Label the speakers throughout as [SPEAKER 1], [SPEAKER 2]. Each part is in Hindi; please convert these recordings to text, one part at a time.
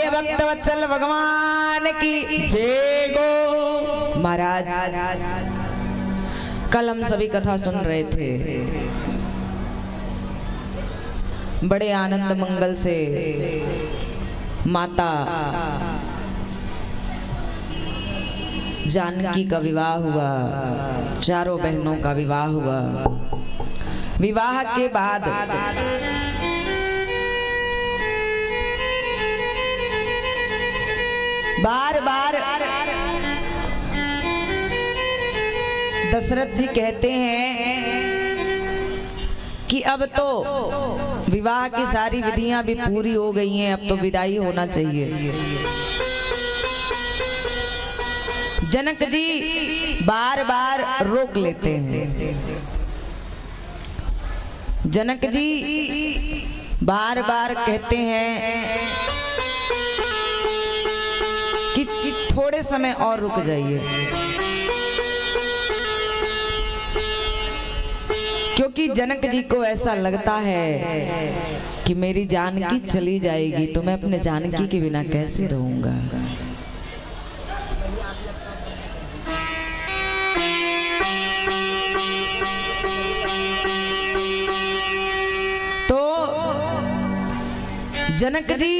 [SPEAKER 1] बोलिए भक्तवत्सल भगवान की जय गो। महाराज कल हम सभी कथा सुन रहे थे, बड़े आनंद मंगल से माता जानकी का विवाह हुआ, चारों बहनों का विवाह हुआ। विवाह के बाद बार बार दशरथ जी कहते हैं कि अब तो विवाह की सारी विधियां भी पूरी हो गई हैं, अब तो विदाई होना चाहिए। जनक जी बार बार रोक लेते हैं। जनक जी बार बार कहते हैं कि थोड़े समय और रुक जाइए, क्योंकि जनक जी को ऐसा लगता है कि मेरी जानकी चली जाएगी तो मैं अपने जानकी के बिना कैसे रहूंगा। तो जनक जी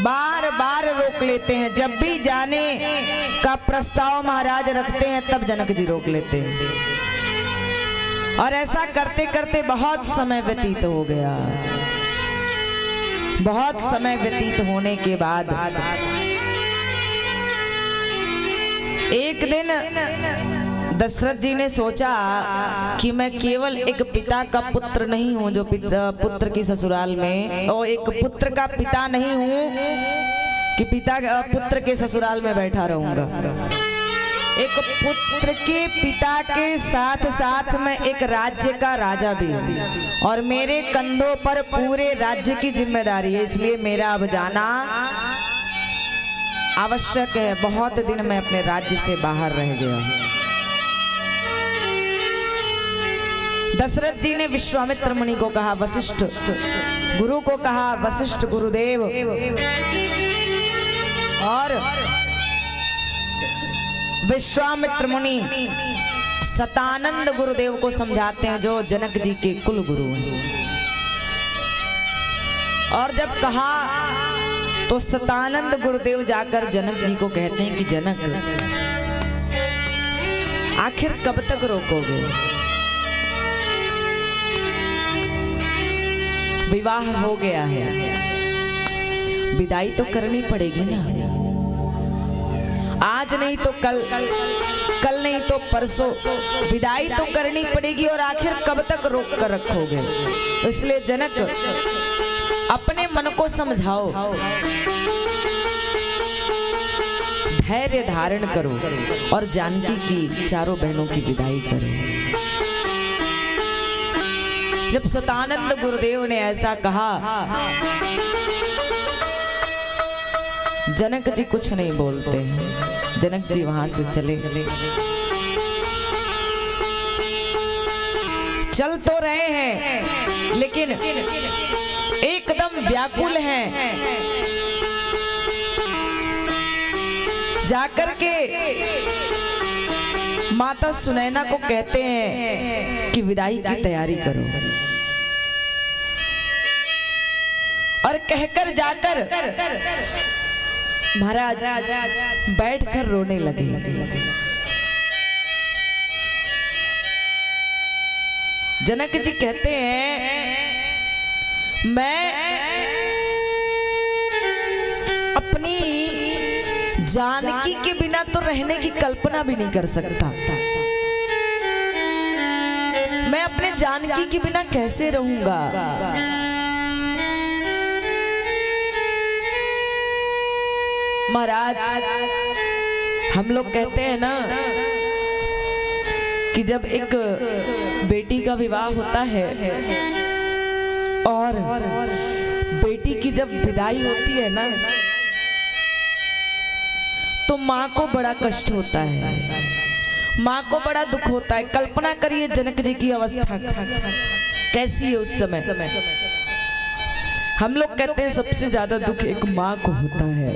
[SPEAKER 1] बार बार रोक लेते हैं। जब भी जाने का प्रस्ताव महाराज रखते हैं तब जनक जी रोक लेते हैं, और ऐसा करते करते बहुत समय व्यतीत हो गया। बहुत समय व्यतीत होने के बाद एक दिन दशरथ जी ने सोचा कि मैं केवल एक पिता का पुत्र नहीं हूं जो पुत्र की ससुराल में, और एक पुत्र का पिता नहीं हूं कि पुत्र के ससुराल में बैठा रहूंगा। एक पुत्र के पिता के साथ साथ मैं एक राज्य का राजा भी हूं, और मेरे कंधों पर पूरे राज्य की जिम्मेदारी है, इसलिए मेरा अब जाना आवश्यक है। बहुत दिन मैं अपने राज्य से बाहर रह गया हूं। दशरथ जी ने विश्वामित्र मुनि को कहा, वशिष्ठ गुरु को कहा, वशिष्ठ गुरुदेव, और विश्वामित्र मुनि सतानंद गुरुदेव को समझाते हैं जो जनक जी के कुल गुरु हैं। और जब कहा तो सतानंद गुरुदेव जाकर जनक जी को कहते हैं कि जनक, आखिर कब तक रोकोगे? विवाह हो गया है, विदाई तो करनी पड़ेगी ना। आज नहीं तो कल, कल नहीं तो परसों विदाई तो करनी पड़ेगी, और आखिर कब तक रोक कर रखोगे? इसलिए जनक अपने मन को समझाओ, धैर्य धारण करो और जानकी की चारों बहनों की विदाई करो। जब सतानंद गुरुदेव ने ऐसा कहा, जनक जी कुछ नहीं बोलते हैं। जनक जी वहां से चले। चल तो रहे हैं लेकिन एकदम व्याकुल हैं। जाकर के माता सुनैना को कहते हैं कि विदाई की तैयारी करो, और कहकर जाकर महाराज बैठकर रोने लगे। जनक जी कहते हैं, मैं अपनी जानकी के बिना तो रहने की कल्पना भी नहीं कर सकता। मैं अपने जानकी के बिना कैसे रहूंगा? महाराज हम लोग कहते हैं ना कि जब एक बेटी का विवाह होता है और बेटी की जब विदाई होती है ना, तो माँ को बड़ा कष्ट होता है, माँ को बड़ा दुख होता है। कल्पना करिए जनक जी की अवस्था कैसी है उस समय। हम लोग कहते हैं सबसे ज्यादा दुख एक माँ को होता है।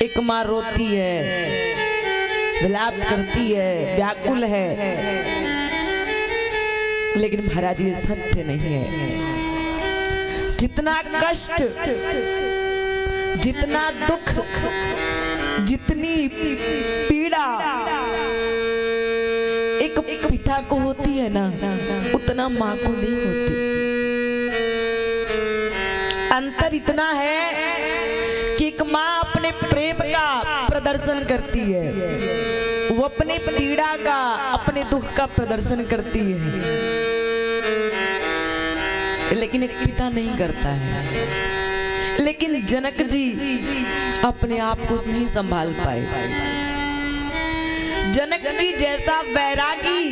[SPEAKER 1] एक माँ रोती है, विलाप करती है, व्याकुल है, लेकिन महाराज ये सत्य नहीं है। जितना कष्ट, जितना दुख, जितनी पीड़ा एक पिता को होती है ना, उतना माँ को नहीं होती। अंतर इतना है कि एक माँ अपने प्रेम का प्रदर्शन करती है, वो अपने पीड़ा का, अपने दुख का प्रदर्शन करती है, लेकिन एक पिता नहीं करता है। लेकिन जनक जी अपने आप को नहीं संभाल पाए। जनक जी जैसा वैरागी,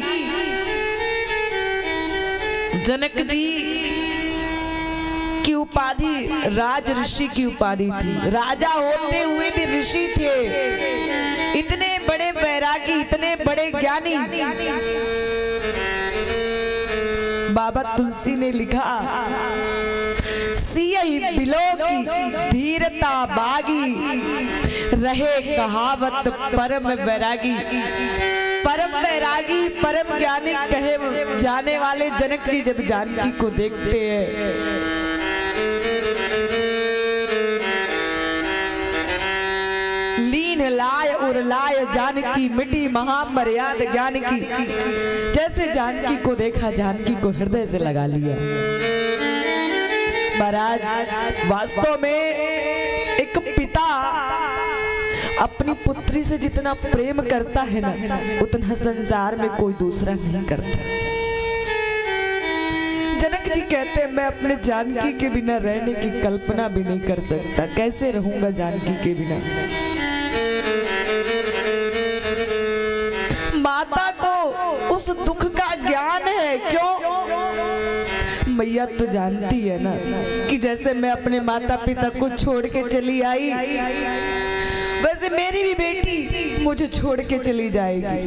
[SPEAKER 1] जनक जी की उपाधि राज ऋषि की उपाधि थी। राजा होते हुए भी ऋषि थे। इतने बड़े वैरागी, इतने बड़े ज्ञानी। बाबा तुलसी ने लिखा, सियहि बिलो की धीरता बागी, रहे कहावत परम वैरागी। परम वैरागी, परम ज्ञानी कहे जाने वाले जनक जी जब जानकी को देखते हैं, लीन लाय और लाय जानकी, मिटी महामर्याद ज्ञान की। जैसे जानकी को देखा, जानकी को हृदय से लगा लिया। महाराज वास्तव में एक पिता अपनी पुत्री से जितना प्रेम करता है ना, उतना संसार में कोई दूसरा नहीं करता। जनक जी कहते हैं, मैं अपने जानकी के बिना रहने की कल्पना भी नहीं कर सकता। कैसे रहूंगा जानकी के बिना। माता को उस दुख का ज्ञान है। क्यों? मैया तो जानती है ना कि जैसे मैं अपने माता पिता को छोड़ के चली आई, वैसे मेरी भी बेटी मुझे छोड़ के चली जाएगी।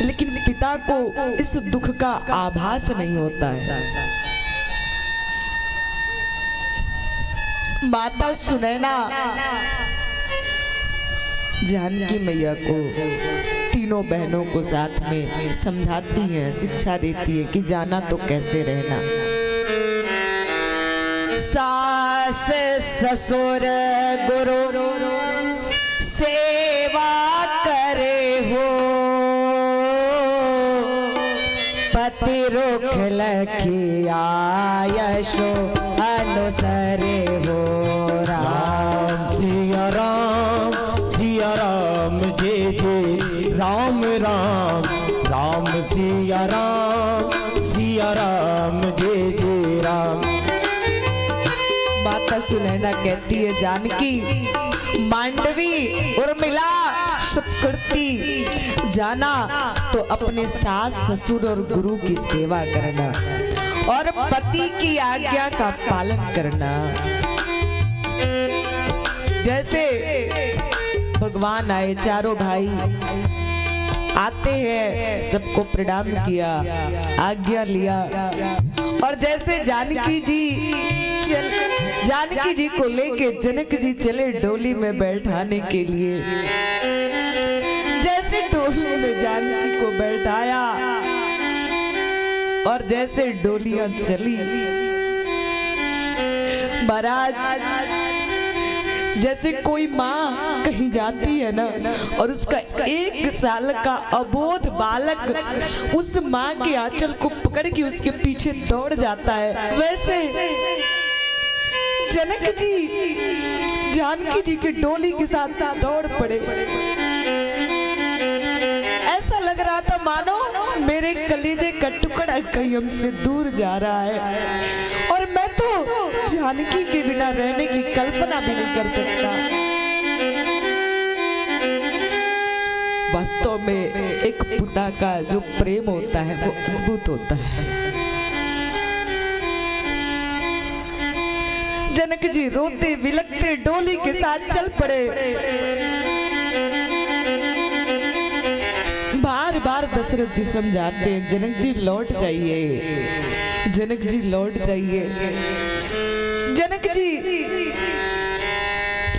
[SPEAKER 1] लेकिन पिता को इस दुख का आभास नहीं होता है। माता सुनैना जानकी मैया को, तीनों बहनों को साथ में समझाती हैं, शिक्षा देती है कि जाना तो कैसे रहना। सास ससुर गुरु सेवा करे हो, पति रुख लखी आयशो अनुसरे हो।
[SPEAKER 2] राम सिया राम, सिया राम जय जय राम राम, राम सिया राम, सिया राम जय जय राम।
[SPEAKER 1] माता सुनैना कहती है, जानकी मांडवी उर्मिला शुतकृति जाना तो अपने सास ससुर और गुरु की सेवा करना और पति की आज्ञा का पालन करना। जैसे भगवान आए, चारों भाई आते हैं, सबको प्रणाम किया, आज्ञा लिया, और जैसे जानकी जी को लेके जनक जी चले डोली में बैठाने के लिए। जैसे डोली में जानकी को बैठाया और जैसे डोलियां चली, महाराज जैसे कोई माँ कहीं जाती है ना और उसका 1 साल का अबोध बालक उस माँ के आंचल को पकड़ के उसके पीछे दौड़ जाता है, वैसे जनक जी जानकी जी के डोली के साथ दौड़ पड़े। ऐसा लग रहा था मानो मेरे कलेजे का टुकड़ा कहीं हमसे दूर जा रहा है और मैं तो जानकी के बिना रहने की कल्पना भी नहीं कर सकता। वास्तव में एक पिता का जो प्रेम होता है वो अद्भुत होता है। जनक जी रोते बिलखते डोली के साथ चल पड़े। बार बार दशरथ जी समझाते हैं, जनक जी लौट जाइए, जनक जी लौट जाइए। जनक जी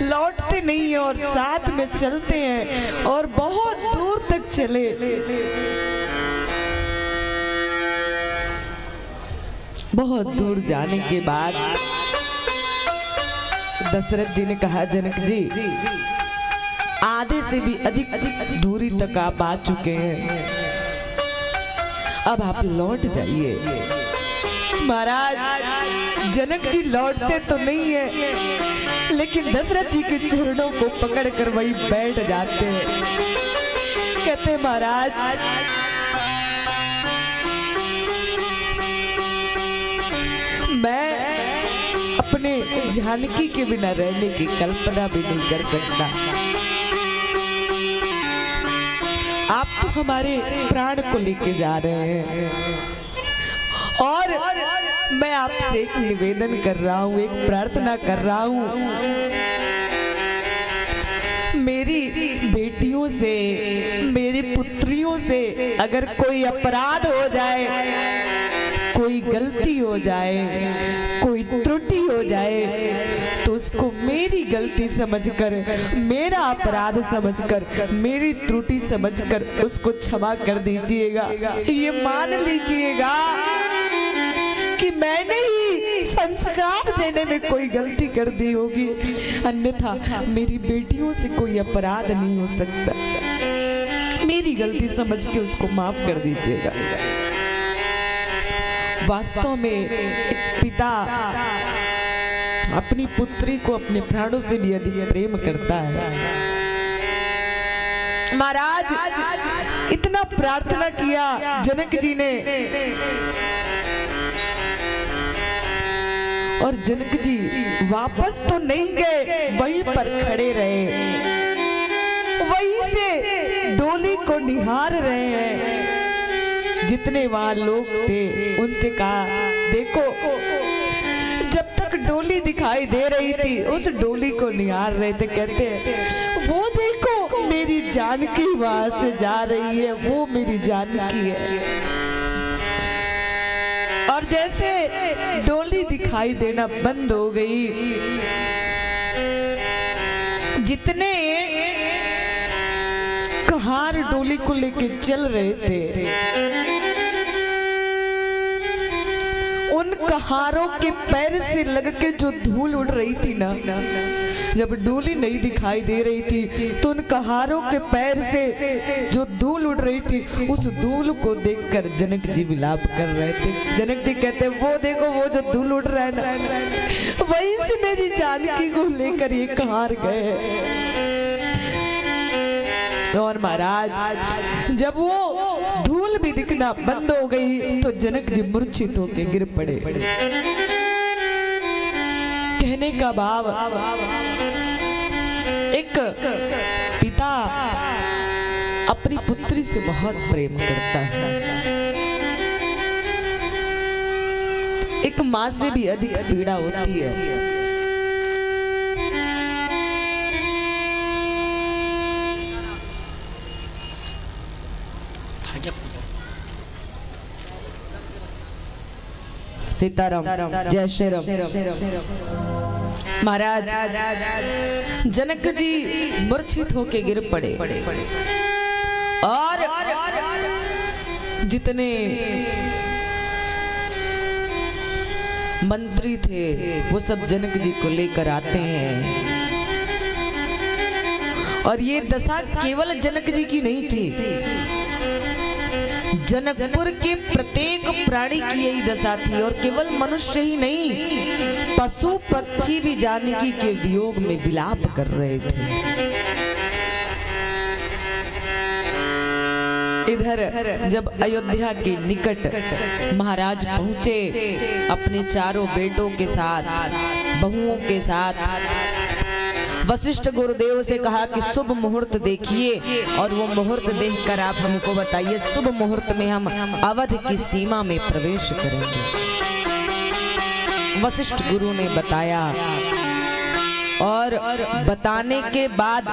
[SPEAKER 1] लौटते नहीं है और साथ में चलते हैं और बहुत दूर तक चले। बहुत दूर जाने के बाद दशरथ जी ने कहा, जनक जी आधे से भी अधिक दूरी तक आप आ चुके हैं, अब आप लौट जाइए। महाराज जनक जी लौटते तो नहीं है, लेकिन दशरथ जी के चरणों को पकड़कर वहीं बैठ जाते हैं। कहते महाराज मैं अपने जानकी के बिना रहने की कल्पना भी नहीं कर सकता। आप तो हमारे प्राण को लेके जा रहे हैं और मैं आपसे एक निवेदन कर रहा हूँ, एक प्रार्थना कर रहा हूँ। मेरी बेटियों से, मेरी पुत्रियों से अगर कोई अपराध हो जाए, कोई गलती हो जाए, कोई त्रुटि हो जाए, तो उसको मेरी गलती समझकर, मेरा अपराध समझकर, मेरी त्रुटि समझकर उसको क्षमा कर दीजिएगा। ये मान लीजिएगा कि मैंने ही संस्कार देने में कोई गलती कर दी होगी, अन्यथा मेरी बेटियों से कोई अपराध नहीं हो सकता। मेरी गलती समझ के उसको माफ कर दीजिएगा। वास्तव में एक पिता अपनी पुत्री को अपने प्राणों से भी अधिक प्रेम करता है। महाराज इतना प्रार्थना किया जनक जी ने, और जनक जी वापस तो नहीं गए, वहीं पर खड़े रहे, वहीं से डोली को निहार रहे हैं। जितने वहां लोग थे उनसे कहा, देखो जब तक डोली दिखाई दे रही थी उस डोली को निहार रहे थे। कहते हैं वो देखो मेरी जानकी वहां से जा रही है, वो मेरी जानकी है। और जैसे डोली दिखाई देना बंद हो गई, जितने कहार डोली को लेके चल रहे थे, उन कहारों के पैर से लग के जो धूल उड़ रही थी ना, जब डोली नहीं दिखाई दे रही थी तो उन कहारों के पैर से जो धूल उड़ रही थी, उस धूल को देखकर जनक जी विलाप कर रहे थे। जनक जी कहते वो देखो वो जो धूल उड़ रहा है ना, वहीं से मेरी जानकी को लेकर ये कहार गए। और महाराज जब वो धूल भी दिखना बंद हो गई तो जनक जी मूर्छित होके गिर पड़े। कहने का भाव, एक पिता अपनी पुत्री से बहुत प्रेम करता है, एक माँ से भी अधिक पीड़ा होती है। सीताराम, जय श्री राम। महाराज जनक जी मूर्छित होके गिर पड़े और जितने मंत्री थे वो सब जनक जी को लेकर आते हैं। और ये दशा केवल जनक जी की नहीं थी, जनकपुर के प्रत्येक प्राणी की यही दशा थी। और केवल मनुष्य ही नहीं, पशु पक्षी भी जानकी के वियोग में विलाप कर रहे थे। इधर जब अयोध्या के निकट महाराज पहुंचे अपने चारों बेटों के साथ, बहुओं के साथ, वशिष्ठ गुरुदेव से कहा कि शुभ मुहूर्त देखिए और वो मुहूर्त देखकर आप हमको बताइए, शुभ मुहूर्त में हम अवध की सीमा में प्रवेश करेंगे। वशिष्ठ गुरु ने बताया और बताने के बाद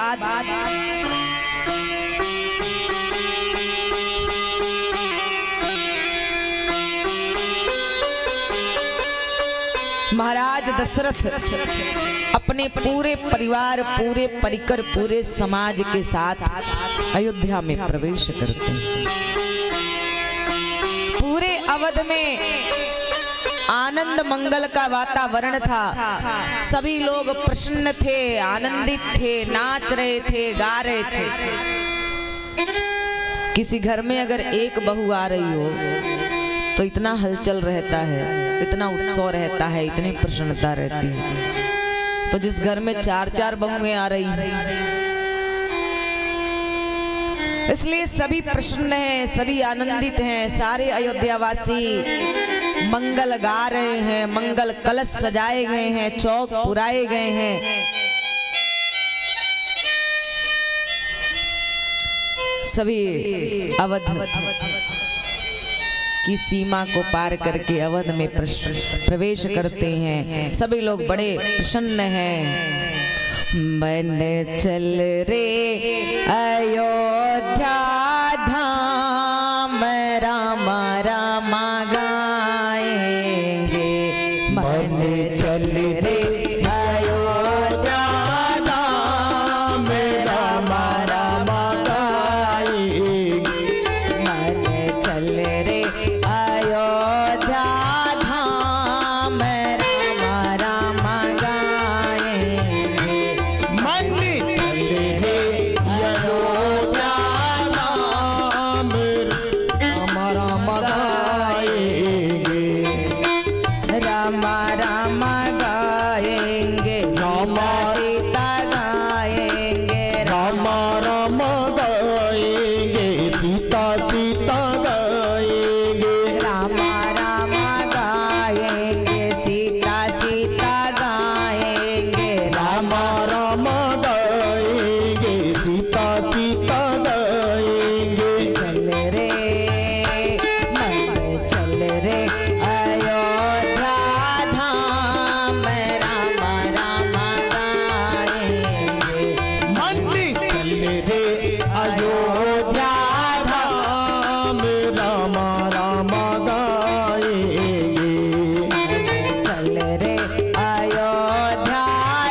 [SPEAKER 1] महाराज दशरथ अपने पूरे परिवार, पूरे परिकर, पूरे समाज के साथ अयोध्या में प्रवेश करते हैं। पूरे अवध में आनंद मंगल का वातावरण था। सभी लोग प्रसन्न थे, आनंदित थे, नाच रहे थे, गा रहे थे। किसी घर में अगर एक बहू आ रही हो तो इतना हलचल रहता है, इतना उत्सव रहता है, इतनी प्रसन्नता रहती है। तो जिस घर में 4-4 बहुएं आ रही हैं, इसलिए सभी प्रसन्न हैं, सभी आनंदित हैं। सारे अयोध्यावासी मंगल गा रहे हैं, मंगल कलश सजाए गए हैं, चौक पुराए गए हैं। सभी अवध की सीमा को पार करके अवध में प्रवेश करते हैं। सभी लोग बड़े प्रसन्न हैं। मन चल रे अयोध्या धाम, राम राम गाएंगे। मन चल रे अयोध्या धाम, राम राम गाएंगे। मन चल रे अयोध्या धाम, राम राम गाएंगे।
[SPEAKER 2] मन चल रे अयोध्या धाम, राम राम गाएंगे।
[SPEAKER 1] राम राम गाएंगे,
[SPEAKER 2] राम
[SPEAKER 1] सीता गाएंगे।
[SPEAKER 2] राम राम गाएंगे, सीता सीता गाएंगे।
[SPEAKER 1] राम राम गाएंगे, सीता सीता गाएंगे।
[SPEAKER 2] राम राम गाएंगे, सीता सीता गाएंगे।
[SPEAKER 1] चल रे मन चल रे अयोध्या धाम, राम राम गाएंगे।
[SPEAKER 2] मन चल रे अयोध्या धाम, राम राम गाएंगे।
[SPEAKER 1] चल रे अयोध्या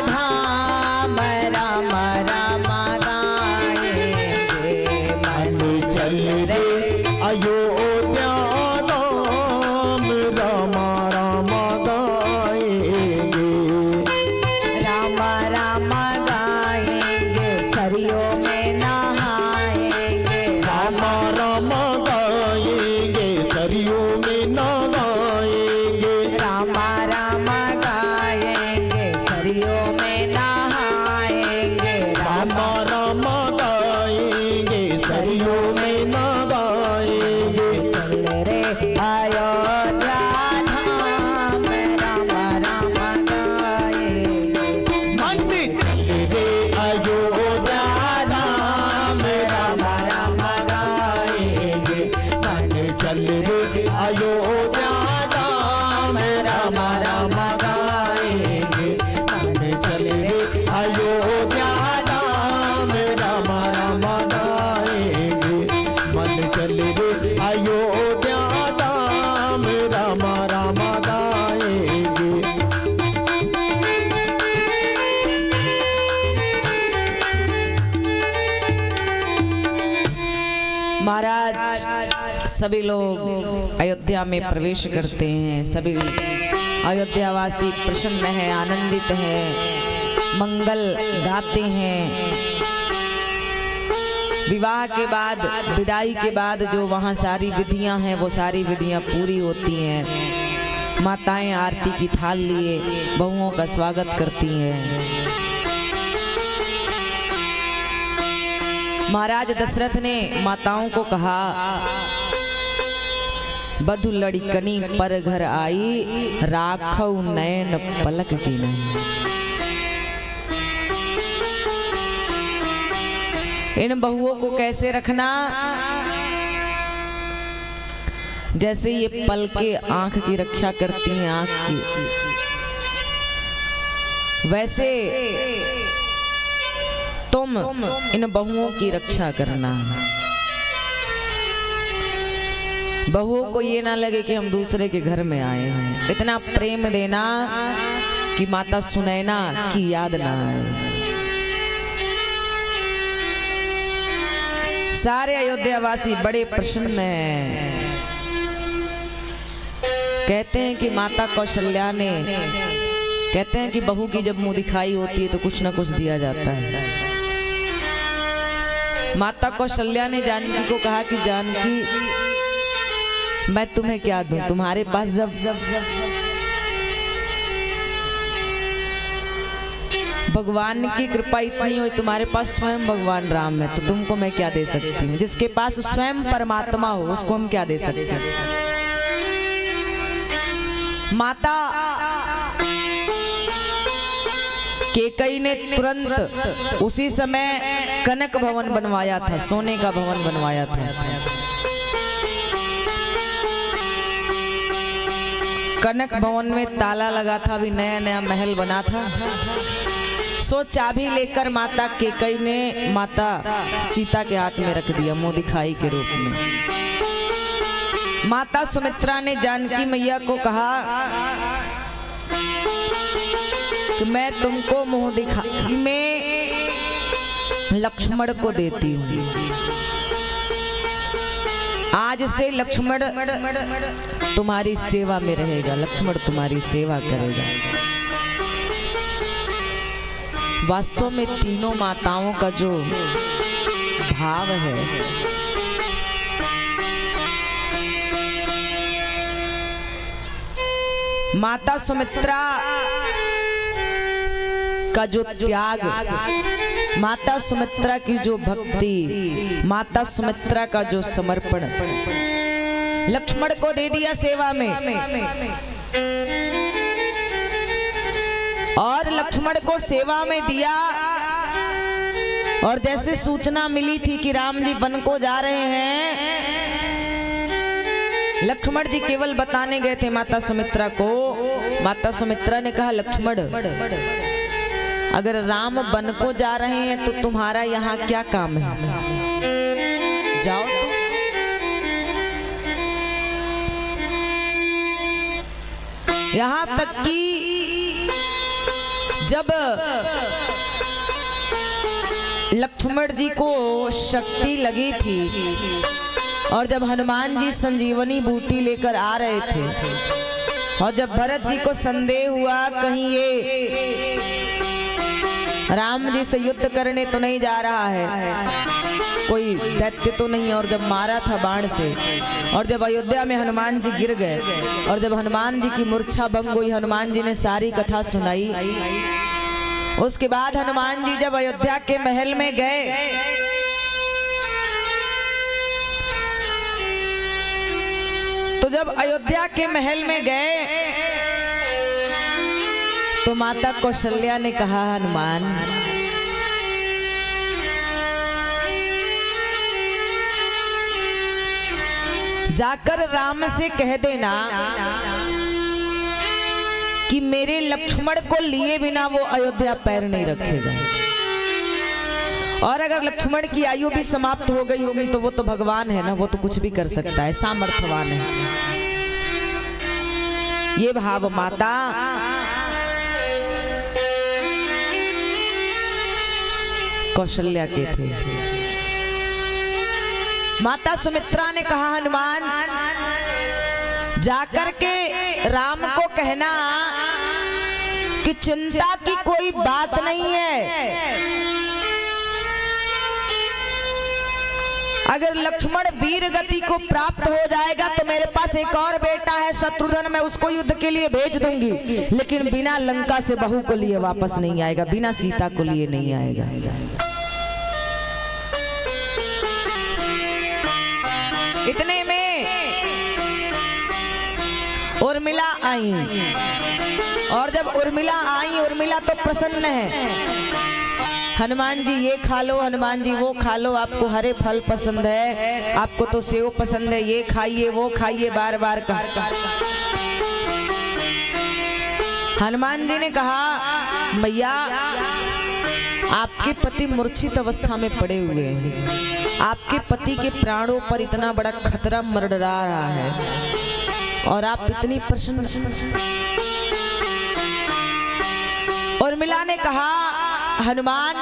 [SPEAKER 1] धाम, राम राम गाएंगे।
[SPEAKER 2] मन चल रे अयोध्या धाम, राम राम गाएंगे।
[SPEAKER 1] राम राम गाएंगे, सरियों में नहाएंगे।
[SPEAKER 2] राम राम गाएंगे, सरियों में नहाएंगे।
[SPEAKER 1] राम राम गाएंगे, सरियों में नहाएंगे।
[SPEAKER 2] राम राम गाएंगे, सरियों में नहाएंगे।
[SPEAKER 1] चल रे अयोध्या धाम, राम राम गाएंगे।
[SPEAKER 2] मन चल रे अयोध्या धाम, राम राम गाएंगे। मन चल रे अयोध्या धाम, राम राम गाएंगे। मन चल रे अयोध्या धाम, राम राम गाएंगे। मन चल रे अयोध्या धाम, राम राम गाएंगे।
[SPEAKER 1] महाराज सभी लोग अयोध्या में प्रवेश करते हैं। सभी अयोध्यावासी प्रसन्न हैं, आनंदित हैं, मंगल गाते हैं। विवाह के बाद, विदाई के बाद जो वहाँ सारी विधियां हैं, वो सारी विधियां पूरी होती हैं। माताएं आरती की थाल लिए बहुओं का स्वागत करती हैं। महाराज दशरथ ने माताओं को कहा, बधु लड़कनी पर घर आई, राखौ नैन पलक की नहीं। इन बहुओं को कैसे रखना? जैसे ये पलके आंख की रक्षा करती हैं, आंख की, वैसे तुम इन बहुओं की रक्षा करना। बहुओं को ये ना लगे कि हम दूसरे के घर में आए हैं। इतना प्रेम देना कि माता सुनैना की याद ना आए। सारे अयोध्यावासी बड़े प्रसन्न हैं। कहते हैं कि माता कौशल्या ने, कहते हैं कि बहू की जब मुंह दिखाई होती है तो कुछ ना कुछ दिया जाता है। माता कौशल्या ने जानकी को कहा कि जानकी मैं तुम्हें क्या दूं, तुम्हारे पास जब भगवान की कृपा इतनी हो, तुम्हारे पास स्वयं भगवान राम है, तो तुमको मैं क्या दे सकती हूँ। जिसके पास स्वयं परमात्मा हो उसको हम क्या दे सकते हैं। माता केकई ने तुरंत उसी समय कनक भवन बनवाया था, सोने का भवन बनवाया था। कनक भवन में ताला लगा था, अभी नया नया महल बना था। सो चाबी लेकर माता केकई ने माता सीता के हाथ में रख दिया, मुंह दिखाई के रूप में। माता सुमित्रा ने जानकी मैया को कहा कि मैं तुमको मुंह दिखाई में लक्ष्मण को देती हूँ। आज से लक्ष्मण तुम्हारी सेवा में रहेगा, लक्ष्मण तुम्हारी सेवा करेगा। वास्तव में तीनों माताओं का जो भाव है, माता सुमित्रा का जो त्याग, माता सुमित्रा की जो भक्ति, माता सुमित्रा का जो समर्पण लक्ष्मण को दे दिया सेवा में। और लक्ष्मण को सेवा में दिया, और जैसे सूचना मिली थी कि राम जी वन को जा रहे हैं, लक्ष्मण जी केवल बताने गए थे माता सुमित्रा को। माता सुमित्रा ने कहा लक्ष्मण अगर राम वन को जा रहे हैं तो तुम्हारा यहाँ क्या काम है, जाओ तो। यहाँ तक कि जब लक्ष्मण जी को शक्ति लगी थी और जब हनुमान जी संजीवनी बूटी लेकर आ रहे थे, और जब भरत जी को संदेह हुआ कहीं ये राम जी से युद्ध करने तो नहीं जा रहा है, कोई दैत्य तो नहीं, और जब मारा था बाण से, और जब अयोध्या में हनुमान जी गिर गए, और जब हनुमान जी की मूर्छा भंग हुई, हनुमान जी ने सारी कथा सुनाई। उसके बाद हनुमान जी जब अयोध्या के महल में गए, तो जब अयोध्या के महल में गए तो माता कौशल्या ने कहा हनुमान जाकर राम से कह देना कि मेरे लक्ष्मण को लिए बिना वो अयोध्या पैर नहीं रखेगा। और अगर लक्ष्मण की आयु भी समाप्त हो गई होगी तो वो तो भगवान है ना, वो तो कुछ भी कर सकता है, सामर्थ्यवान है। ये भाव माता कौशल्या के थे। माता सुमित्रा ने कहा हनुमान जाकर के राम को कहना कि चिंता की कोई बात नहीं है, अगर लक्ष्मण वीर गति को प्राप्त हो जाएगा तो मेरे पास एक और बेटा है शत्रुघ्न, मैं उसको युद्ध के लिए भेज दूंगी, लेकिन बिना लंका से बहू को लिए वापस नहीं आएगा, बिना सीता को लिए नहीं आएगा। इतने में उर्मिला आई, और जब उर्मिला आई, उर्मिला तो प्रसन्न है, हनुमान जी ये खा लो, हनुमान जी वो खा लो, आपको हरे फल पसंद है, आपको तो सेव पसंद है, ये खाइए वो खाइए, बार बार कहा। हनुमान जी ने कहा मैया आपके पति मूर्छित अवस्था में पड़े हुए हैं, आपके पति के प्राणों पर इतना बड़ा खतरा मंडरा रहा है और आप इतनी प्रसन्न। उर्मिला ने कहा, हनुमान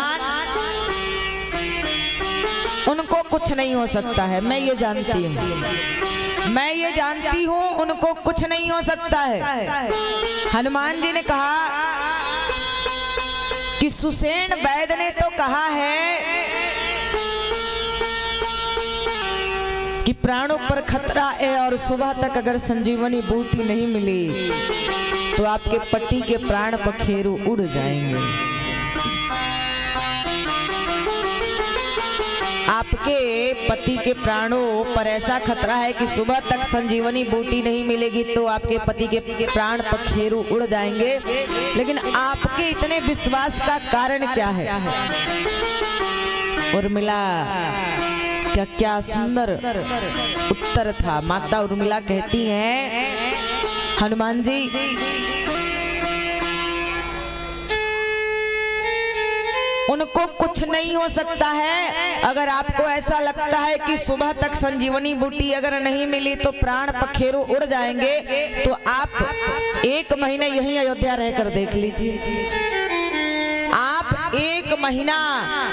[SPEAKER 1] उनको कुछ नहीं हो सकता है, मैं ये जानती हूँ, मैं ये जानती हूँ उनको कुछ नहीं हो सकता है। हनुमान जी ने कहा कि सुषेण वैद्य ने तो कहा है कि प्राणों पर खतरा है और सुबह तक अगर संजीवनी बूटी नहीं मिली तो आपके पति के प्राण पखेरु उड़ जाएंगे। आपके पति के प्राणों पर ऐसा खतरा है कि सुबह तक संजीवनी बूटी नहीं मिलेगी तो आपके पति के प्राण पखेरु उड़ जाएंगे। लेकिन आपके इतने विश्वास का कारण क्या है? उर्मिला क्या क्या सुंदर उत्तर था। माता उर्मिला कहती हैं, हनुमान जी उनको कुछ नहीं हो सकता है। अगर आपको ऐसा लगता है कि सुबह तक संजीवनी बूटी अगर नहीं मिली तो प्राण पखेरु उड़ जाएंगे तो आप 1 महीने यहीं अयोध्या रहकर देख लीजिए। आप 1 महीना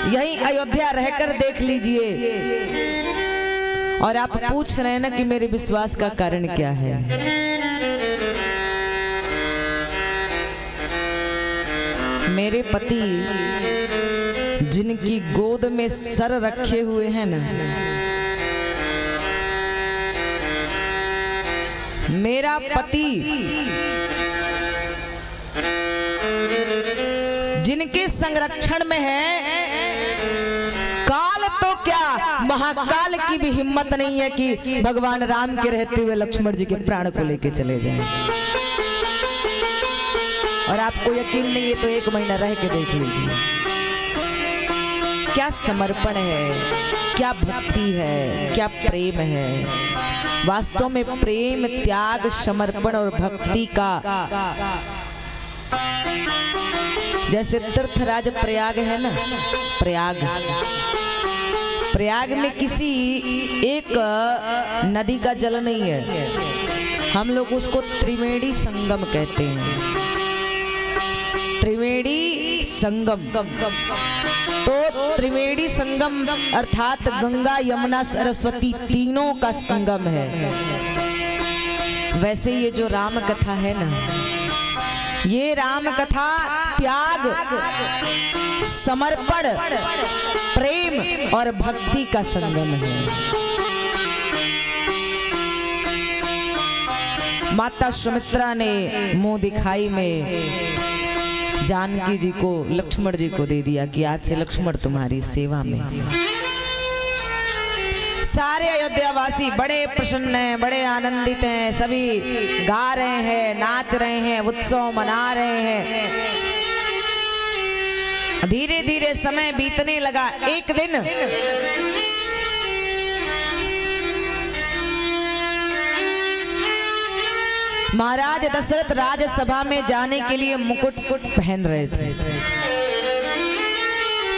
[SPEAKER 1] यहीं अयोध्या रहकर देख लीजिए। और आप पूछ रहे हैं ना कि मेरे विश्वास का कारण क्या है? मेरे पति जिनकी गोद में सर रखे हुए हैं ना, मेरा पति जिनके संरक्षण में है, काल तो क्या महाकाल की भी हिम्मत नहीं है कि भगवान राम के रहते हुए लक्ष्मण जी के प्राण को लेके चले जाएं। और आपको यकीन नहीं है तो 1 महीना रह के देख लीजिए। क्या समर्पण है, क्या भक्ति है, क्या प्रेम है। वास्तव में प्रेम, त्याग, समर्पण और भक्ति का, जैसे तीर्थराज प्रयाग है ना, प्रयाग में किसी एक नदी का जल नहीं है, हम लोग उसको त्रिवेणी संगम कहते हैं। त्रिवेणी संगम तो त्रिवेणी संगम अर्थात गंगा यमुना सरस्वती तीनों का संगम है। वैसे ये जो राम कथा है ना, ये राम कथा त्याग, समर्पण, प्रेम और भक्ति का संगम है। माता सुमित्रा ने मुंह दिखाई में जानकी जी को लक्ष्मण जी को दे दिया कि आज से लक्ष्मण तुम्हारी सेवा में। सारे अयोध्यावासी बड़े प्रसन्न हैं, बड़े आनंदित हैं, सभी गा रहे हैं, नाच रहे हैं, उत्सव मना रहे हैं। धीरे धीरे समय बीतने लगा। एक दिन महाराज दशरथ राजसभा में जाने के लिए मुकुट पहन रहे थे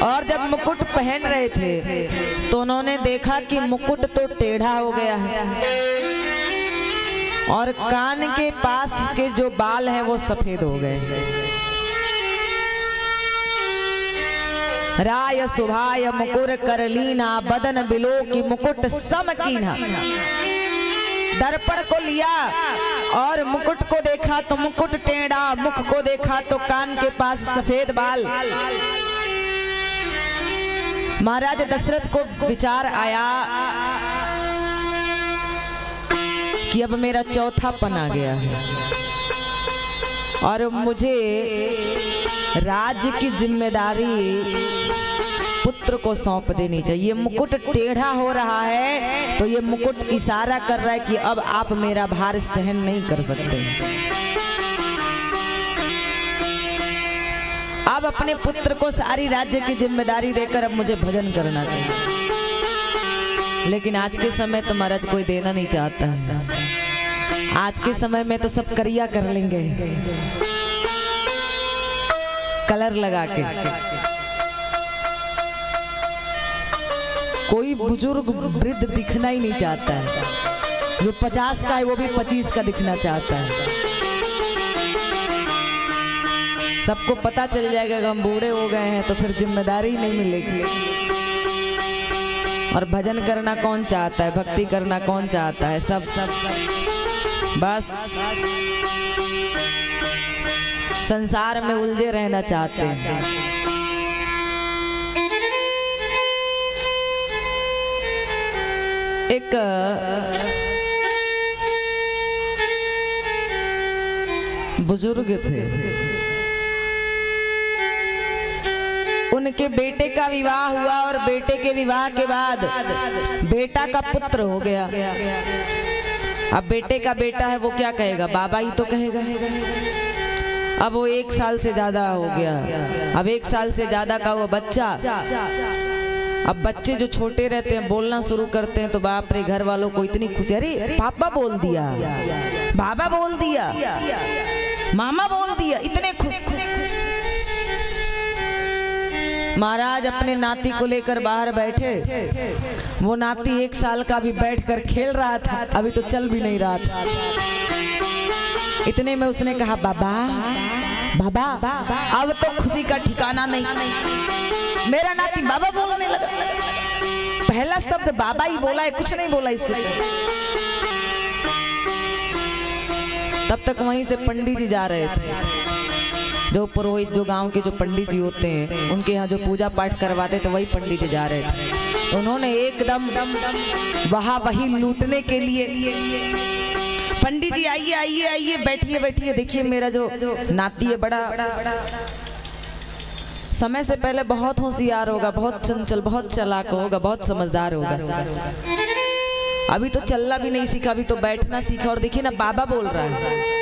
[SPEAKER 1] और जब मुकुट पहन रहे थे तो उन्होंने देखा कि मुकुट तो टेढ़ा हो गया है और कान के पास के जो बाल हैं वो सफेद हो गए। राय सुभाय मुकुर करलीना बदन बिलो की मुकुट सम कीना। दर्पण को लिया और मुकुट को देखा तो मुकुट टेढ़ा, मुख को देखा तो कान के पास सफेद बाल। महाराज दशरथ को विचार आया कि अब मेरा चौथापन आ गया है और मुझे राज्य की जिम्मेदारी पुत्र को सौंप देनी चाहिए। मुकुट टेढ़ा हो रहा है तो ये मुकुट इशारा कर रहा है कि अब आप मेरा भार सहन नहीं कर सकते। अब अपने पुत्र को सारी राज्य की जिम्मेदारी देकर अब मुझे भजन करना चाहिए। लेकिन आज के समय तो महाराज कोई देना नहीं चाहता है। आज के समय में तो सब करिया कर लेंगे, कलर लगा के। कोई बुजुर्ग वृद्ध दिखना ही नहीं चाहता है। जो 50 का है वो भी 25 का दिखना चाहता है। सबको पता चल जाएगा कि हम बूढ़े हो गए हैं तो फिर जिम्मेदारी नहीं मिलेगी। और भजन करना कौन चाहता है, भक्ति करना कौन चाहता है? सब बस संसार में उलझे रहना चाहते हैं। एक बुजुर्ग थे, उनके बेटे का विवाह हुआ और बेटे के विवाह के बाद बेटा का पुत्र हो गया। अब बेटे का बेटा है, वो क्या कहेगा? बाबा ही तो कहेगा। अब वो 1 साल से ज्यादा हो गया। अब 1 साल से ज्यादा का वो बच्चा, अब बच्चे जो छोटे रहते हैं बोलना शुरू करते हैं तो बाप रे, घर वालों को इतनी खुशी, अरे पापा बोल दिया, बाबा बोल दिया, मामा बोल दिया, इतने खुश। महाराज अपने नाती को लेकर बाहर बैठे। वो नाती 1 साल का भी बैठकर खेल रहा था, अभी तो चल भी नहीं रहा था। इतने में उसने कहा, बाबा बाबा, अब तो खुशी का ठिकाना नहीं। मेरा नाती बाबा बोलने लगा। पहला शब्द बाबा ही बोला है, कुछ नहीं बोला इससे। तब तक वहीं से पंडित जी जा रहे थे। जो पुरोहित, जो गांव के जो पंडित जी होते हैं, उनके यहाँ जो पूजा पाठ करवाते थे, वही पंडित जी जा रहे थे। उन्होंने एकदम वही लूटने के लिए, पंडित जी आइए आइए आइए, बैठिए बैठिए, देखिए मेरा जो नाती है बड़ा समय से पहले बहुत होशियार होगा, बहुत चंचल, बहुत चालाक होगा, बहुत समझदार होगा। अभी तो चलना भी नहीं सीखा, अभी तो बैठना सीखा। और देखिए ना, बाबा बोल रहा है।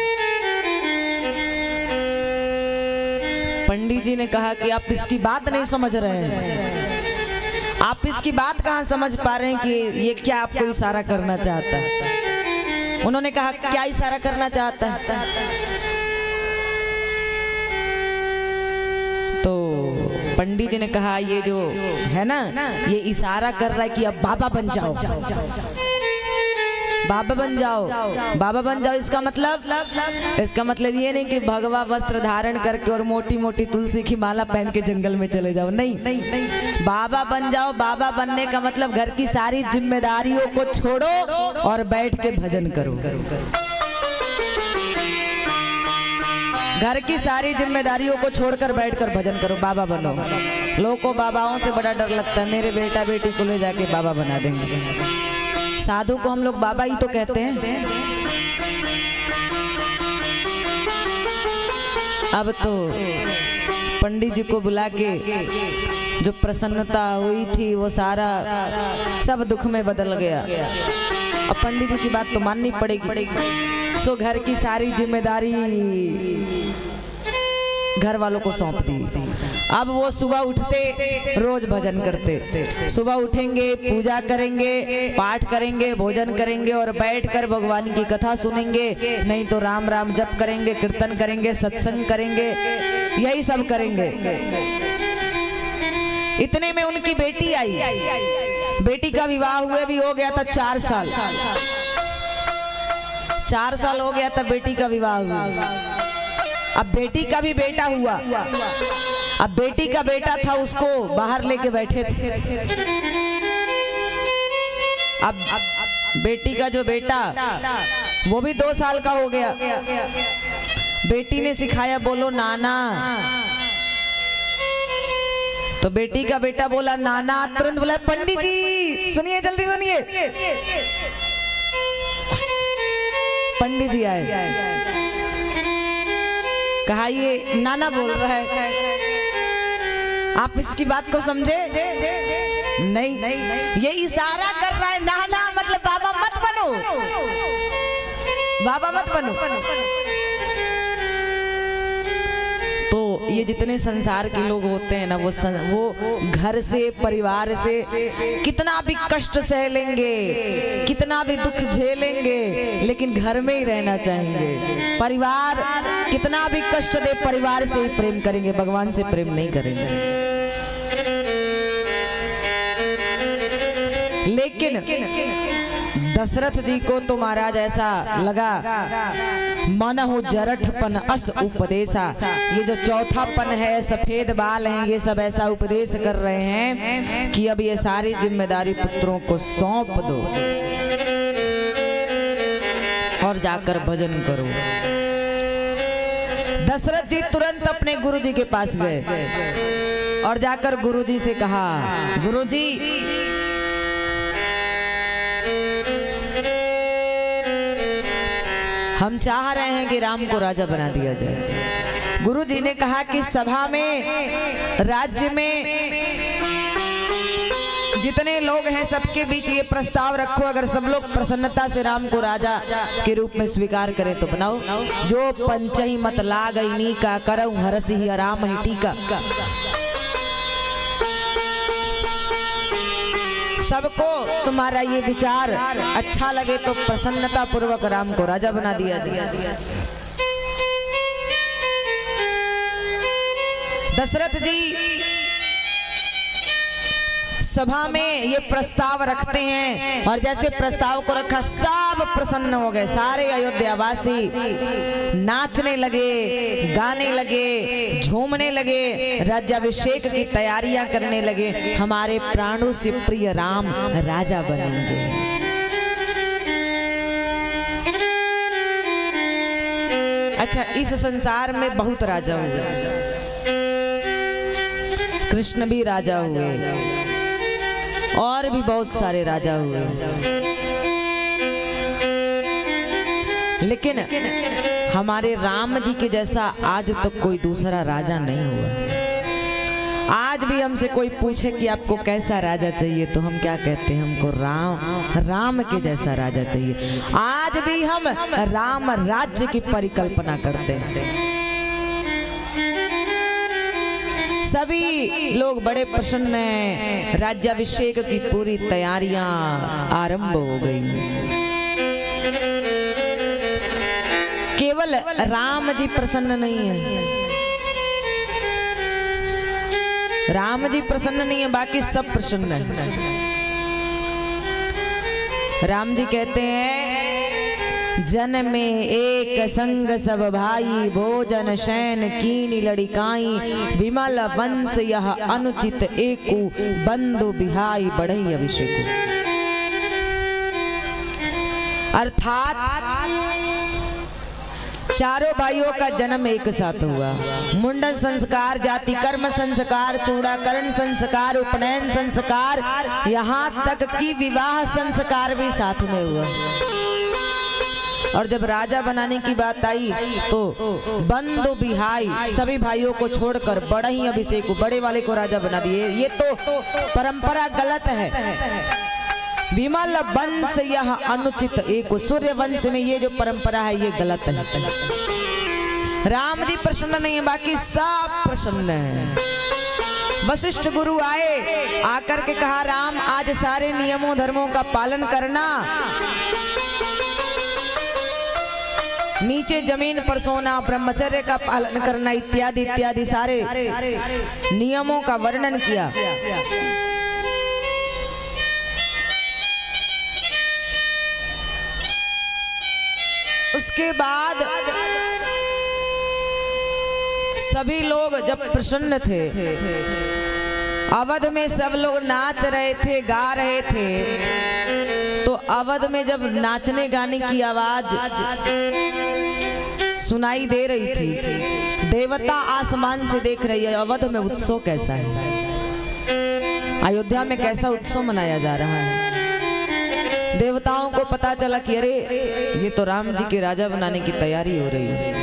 [SPEAKER 1] पंडित जी ने कहा कि आप इसकी बात नहीं समझ रहे हैं। आप इसकी बात कहाँ समझ पा रहे हैं कि ये क्या आपको इशारा करना चाहता है? उन्होंने कहा, क्या इशारा करना चाहता है? तो पंडित जी ने कहा, ये जो है ना, ये इशारा कर रहा है कि अब बाबा बन जाओ, बाबा बन जाओ, बाबा बन जाओ। इसका मतलब ये नहीं कि भगवा वस्त्र धारण करके और मोटी मोटी तुलसी की माला पहन के जंगल में चले जाओ, नहीं। बाबा बन जाओ। बाबा बनने का मतलब घर की सारी जिम्मेदारियों को छोड़ो और बैठ के भजन करो। घर की सारी जिम्मेदारियों को छोड़कर बैठकर भजन करो, बाबा बनो। लोगों को बाबाओं से बड़ा डर लगता है, मेरे बेटा बेटी को ले जाके बाबा बना देंगे। साधु को हम लोग बाबा ही तो कहते हैं। अब तो पंडित जी को बुला के जो प्रसन्नता हुई थी वो सारा सब दुख में बदल गया। अब पंडित जी की बात तो माननी पड़ेगी। सो घर की सारी जिम्मेदारी घर वालों को सौंप दी। अब वो सुबह उठते, रोज भजन करते। सुबह उठेंगे, पूजा करेंगे, पाठ करेंगे, भोजन करेंगे और बैठकर भगवान की कथा सुनेंगे। नहीं तो राम राम जप करेंगे, कीर्तन करेंगे, सत्संग करेंगे, यही सब करेंगे। इतने में उनकी बेटी आई। बेटी का विवाह हुए भी हो गया था 4 साल। 4 साल हो गया था बेटी का विवाह हुआ। अब बेटी का भी बेटा हुआ। अब बेटी का बेटा था, उसको बाहर लेके बैठे थे। अब बेटी का जो बेटा, वो भी 2 साल का हो गया। बेटी ने सिखाया, बोलो नाना। तो बेटी का बेटा बोला नाना। तुरंत बोला, पंडित जी सुनिए, जल्दी सुनिए। पंडित जी आए, कहा ये नाना बोल रहा है, आप इसकी बात को समझे? नहीं, ये इशारा कर रहा है, नाना मतलब बाबा मत बनो, बाबा मत बनो। तो ये जितने संसार के लोग होते हैं ना, वो घर से, परिवार से कितना भी कष्ट सह लेंगे, कितना भी दुख झेलेंगे, लेकिन घर में ही रहना चाहेंगे। परिवार कितना भी कष्ट दे, परिवार से ही प्रेम करेंगे, भगवान से प्रेम नहीं करेंगे। लेकिन दशरथ जी को तो महाराज ऐसा लगा, मनहु जरठपन अस उपदेशा, ये जो चौथापन है, सफेद बाल हैं, ये सब ऐसा उपदेश कर रहे हैं कि अब ये सारी जिम्मेदारी पुत्रों को सौंप दो और जाकर भजन करो। दशरथ जी तुरंत अपने गुरुजी के पास गए और जाकर गुरुजी से कहा, गुरुजी हम चाह रहे हैं कि राम को राजा बना दिया जाए। गुरुजी ने कहा कि सभा में, राज्य में जितने लोग हैं सबके बीच ये प्रस्ताव रखो, अगर सब लोग प्रसन्नता से राम को राजा के रूप में स्वीकार करें तो बनाओ। जो पंचही मत लागई का करऊ हरसि ही आराम ही टीका। सबको तुम्हारा ये विचार अच्छा लगे तो प्रसन्नता पूर्वक राम को राजा बना दिया जाए। दशरथ जी सभा में ये प्रस्ताव रखते हैं और जैसे प्रस्ताव को रखा सब प्रसन्न हो गए। सारे अयोध्यावासी नाचने लगे, गाने लगे, झूमने लगे, राज्याभिषेक की तैयारियां करने लगे। हमारे प्राणों से प्रिय राम राजा बनेंगे। अच्छा, इस संसार में बहुत राजा हुए, कृष्ण भी राजा हुए और भी बहुत सारे राजा हुए, लेकिन हमारे राम जी के जैसा आज तक कोई दूसरा राजा नहीं हुआ। आज भी हमसे कोई पूछे कि आपको कैसा राजा चाहिए तो हम क्या कहते हैं, हमको राम के जैसा राजा चाहिए। आज भी हम राम राज्य की परिकल्पना करते हैं। सभी लोग बड़े प्रसन्न हैं। राज्याभिषेक की पूरी तैयारियां आरंभ हो गई। केवल राम जी प्रसन्न नहीं है, राम जी प्रसन्न नहीं है, बाकी सब प्रसन्न है। राम जी कहते हैं, जन में एक संग सब भाई, भोजन शयन कीनी लड़िकाई, विमल वंश यह अनुचित एकु, बंधु बिहाई बढ़ई अभिषेक। अर्थात चारों भाइयों का जन्म एक साथ हुआ। मुंडन संस्कार, जाति कर्म संस्कार, चूड़ाकरण संस्कार, उपनयन संस्कार, यहाँ तक कि विवाह संस्कार भी साथ में हुआ। और जब राजा बनाने की बात आई तो बंधु बिहाई, सभी भाइयों को छोड़कर बड़ा ही अभिषेक, बड़े वाले को राजा बना दिए। ये तो परंपरा गलत है। विमल वंश यह अनुचित एक, सूर्य वंश में ये जो परंपरा है ये गलत है। राम जी प्रसन्न नहीं है, बाकी सब प्रसन्न है। वशिष्ठ गुरु आए, आकर के कहा, राम आज सारे नियमों धर्मों का पालन करना, नीचे जमीन पर सोना, ब्रह्मचर्य का पालन करना, इत्यादि इत्यादि सारे नियमों का वर्णन किया। उसके बाद सभी लोग जब प्रसन्न थे, अवध में सब लोग नाच रहे थे, गा रहे थे, तो अवध में जब नाचने गाने की आवाज सुनाई दे रही थी, देवता आसमान से देख रही है अवध में उत्सव कैसा है, अयोध्या में कैसा उत्सव मनाया जा रहा है। देवताओं को पता चला कि अरे ये तो राम जी के राजा बनाने की तैयारी हो रही है,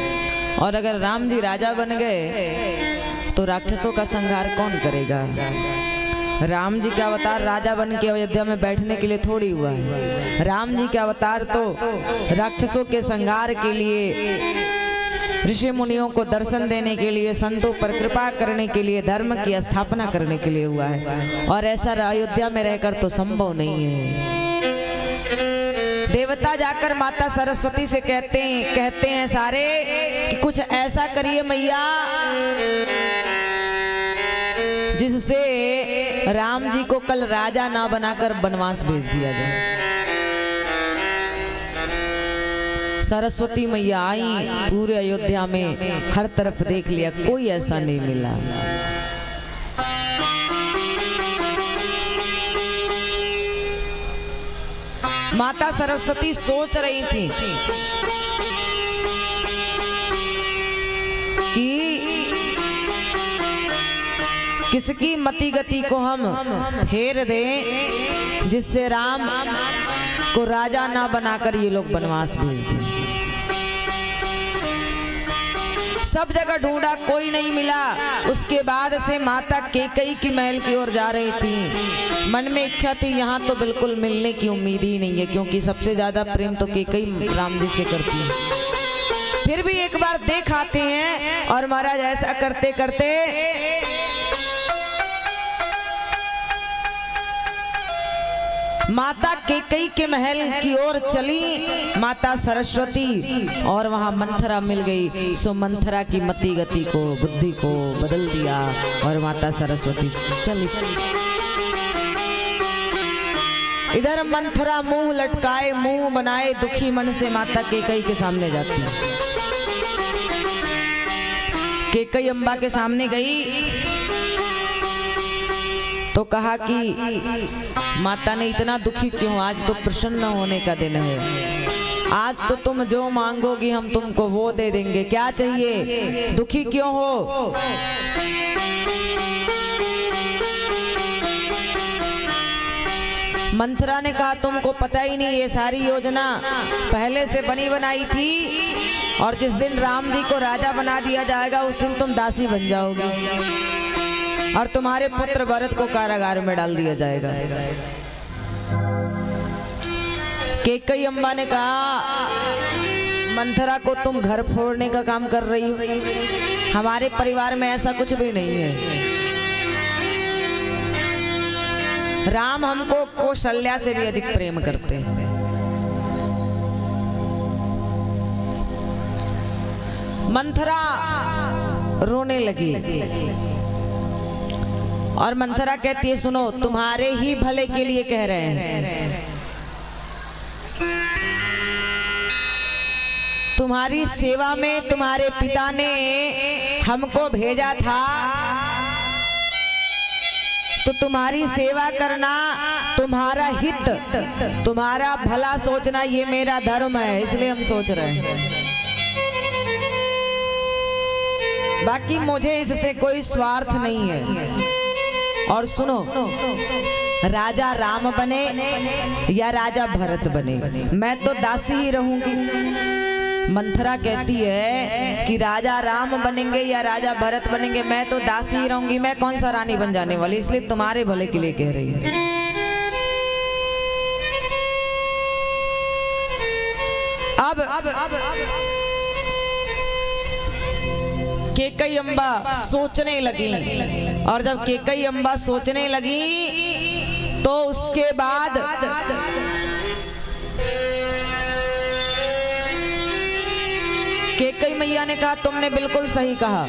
[SPEAKER 1] और अगर राम जी राजा बन गए तो राक्षसों का संहार कौन करेगा। राम जी का अवतार राजा बन के अयोध्या में बैठने के लिए थोड़ी हुआ है। राम जी का अवतार तो राक्षसों के संहार के लिए, ऋषि मुनियों को दर्शन देने के लिए, संतों पर कृपा करने के लिए, धर्म की स्थापना करने के लिए हुआ है, और ऐसा अयोध्या में रहकर तो संभव नहीं है। देवता जाकर माता सरस्वती से कहते हैं सारे कि कुछ ऐसा करिए मैया जिससे राम जी को कल राजा ना बनाकर वनवास भेज दिया जाए। सरस्वती मैया आई, पूरे अयोध्या में हर तरफ देख लिया, कोई ऐसा नहीं मिला। माता सरस्वती सोच रही थी कि किसकी मति गति को हम फेर दें जिससे राम को राजा ना बनाकर ये लोग वनवास भेज दें। सब जगह ढूंढा, कोई नहीं मिला। उसके बाद से माता कैकेयी की महल की ओर जा रही थी। मन में इच्छा थी यहाँ तो बिल्कुल मिलने की उम्मीद ही नहीं है, क्योंकि सबसे ज्यादा प्रेम तो कैकेयी राम जी से करती है। फिर भी एक बार देख आते हैं। और महाराज ऐसा करते करते माता कैकेयी के महल की ओर चली माता सरस्वती, और वहां मंथरा मिल गई। सो मंथरा की मति गति को, बुद्धि को बदल दिया और माता सरस्वती चली। इधर मंथरा मुंह लटकाए, मुंह बनाए दुखी मन से माता कैकेयी के सामने जाती है। कैकेयी अम्बा के सामने गई तो कहा कि माता ने इतना दुखी क्यों, आज तो प्रसन्न होने का दिन है। आज तो तुम जो मांगोगी हम तुमको वो दे देंगे, क्या चाहिए, दुखी क्यों हो। मंथरा ने कहा तुमको पता ही नहीं, ये सारी योजना पहले से बनी बनाई थी, और जिस दिन राम जी को राजा बना दिया जाएगा उस दिन तुम दासी बन जाओगी और तुम्हारे पुत्र भरत को कारागार में डाल दिया जाएगा। कैकेयी अम्बा ने कहा मंथरा को तुम घर फोड़ने का काम कर रही हो, हमारे परिवार में ऐसा कुछ भी नहीं है। राम हमको कौशल्या से भी अधिक प्रेम करते हैं। मंथरा रोने लगी और मंथरा कहती है सुनो, तुम्हारे ही भले के लिए कह रहे हैं। तुम्हारी सेवा में तुम्हारे पिता ने हमको भेजा था, तो तुम्हारी सेवा करना, तुम्हारा हित, तुम्हारा भला सोचना ये मेरा धर्म है, इसलिए हम सोच रहे हैं। बाकी मुझे इससे कोई स्वार्थ नहीं है। और सुनो, राजा राम बने या राजा भरत बने, मैं तो दासी ही रहूंगी। मंथरा कहती है कि राजा राम बनेंगे या राजा भरत बनेंगे, मैं तो दासी ही रहूंगी, मैं कौन सा रानी बन जाने वाली, इसलिए तुम्हारे भले के लिए कह रही हूँ। अब कैकेयी अम्बा सोचने लगी, और जब कैकेयी अम्बा सोचने लगी तो उसके बाद कैकेयी मैया ने कहा तुमने बिल्कुल सही कहा,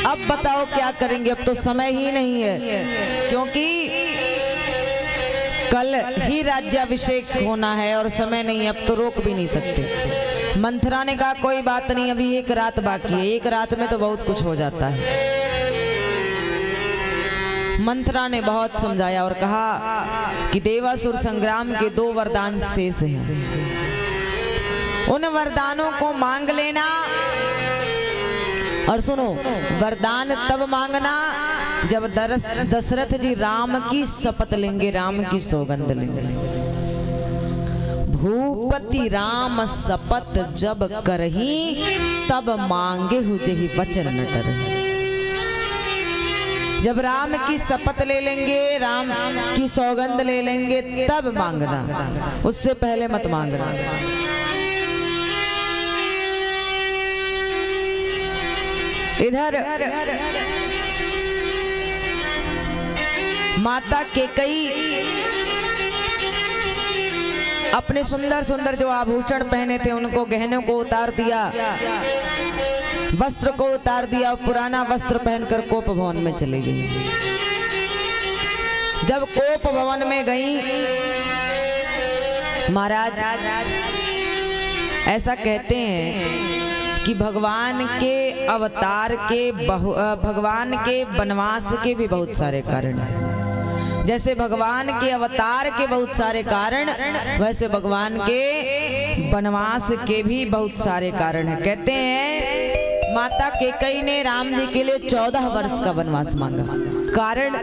[SPEAKER 1] अब बताओ क्या करेंगे, अब तो समय ही नहीं है, क्योंकि कल ही राज्याभिषेक होना है और समय नहीं, अब तो रोक भी नहीं सकते। मंथरा ने कहा कोई बात नहीं, अभी एक रात बाकी है, एक रात में तो बहुत कुछ हो जाता है। मंथरा ने बहुत समझाया और कहा कि देवासुर संग्राम के 2 वरदान शेष हैं, उन वरदानों को मांग लेना। और सुनो, वरदान तब मांगना जब दशरथ जी राम की शपथ लेंगे, राम की सौगंध लेंगे। भूपति राम शपथ जब करही, तब मांगे हुजहि वचन न डरहि। जब राम की शपथ ले लेंगे, राम की सौगंध ले लेंगे, तब मांगना, उससे पहले मत मांगना। इधर माता कैकेयी अपने सुंदर सुंदर जो आभूषण पहने थे उनको, गहनों को उतार दिया, वस्त्र को उतार दिया और पुराना वस्त्र पहनकर कोप भवन में चली गई। जब कोप भवन में गई, महाराज ऐसा कहते हैं कि भगवान के अवतार के भगवान के वनवास के भी बहुत सारे कारण हैं। जैसे भगवान के अवतार के बहुत सारे कारण, वैसे भगवान के वनवास के भी बहुत सारे कारण हैं। कहते हैं माता कैकेयी ने राम जी के लिए 14 वर्ष का वनवास मांगा। कारण,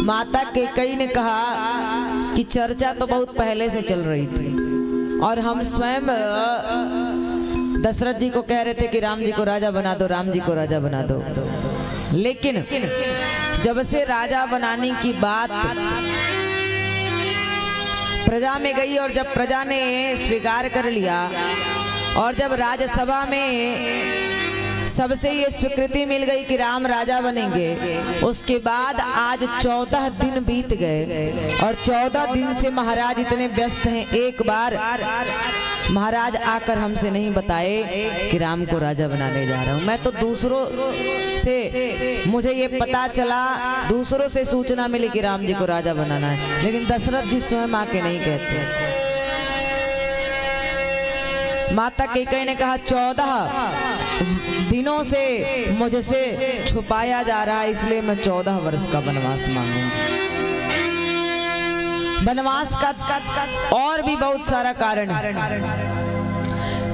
[SPEAKER 1] माता कैकेयी ने कहा कि चर्चा तो बहुत पहले से चल रही थी और हम स्वयं दशरथ जी को कह रहे थे कि राम जी को राजा बना दो, राम जी को राजा बना दो। लेकिन जब से राजा बनाने की बात प्रजा में गई और जब प्रजा ने स्वीकार कर लिया और जब राज्यसभा में सबसे ये स्वीकृति मिल गई कि राम राजा बनेंगे, उसके बाद आज 14 दिन बीत गए और 14 दिन से महाराज इतने व्यस्त हैं। एक बार महाराज आकर हमसे नहीं बताए कि राम को राजा बनाने जा रहा हूं। मैं तो दूसरों से, मुझे ये पता चला, दूसरों से सूचना मिली कि राम जी को राजा बनाना है, लेकिन दशरथ जी स्वयं आके नहीं कहते। माता कैकेयी ने कहा 14 दिनों से मुझसे छुपाया जा रहा है, इसलिए मैं 14 वर्ष का वनवास मांगूंगी। वनवास का और भी बहुत सारा कारण है।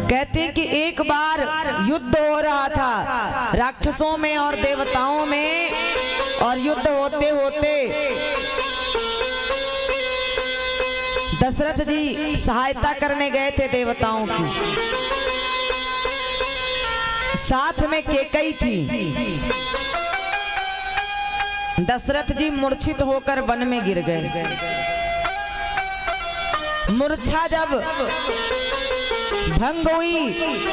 [SPEAKER 1] कहते हैं कि एक बार युद्ध हो रहा था राक्षसों में और देवताओं में, और युद्ध होते होते दशरथ जी सहायता करने गए थे देवताओं की, साथ में कैकेयी थी। दशरथ जी मूर्छित होकर वन में गिर गए। मूर्छा जब भंग हुई,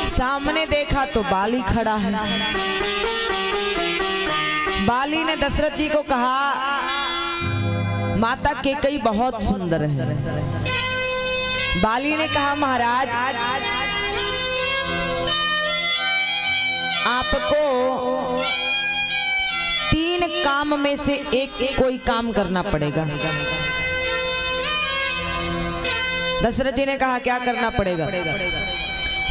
[SPEAKER 1] सामने देखा तो बाली खड़ा है। बाली ने दशरथ जी को कहा, माता कैकेयी बहुत सुंदर है। बाली ने कहा, महाराज आपको 3 काम में से एक कोई काम करना पड़ेगा। दशरथ जी ने कहा, क्या करना पड़ेगा?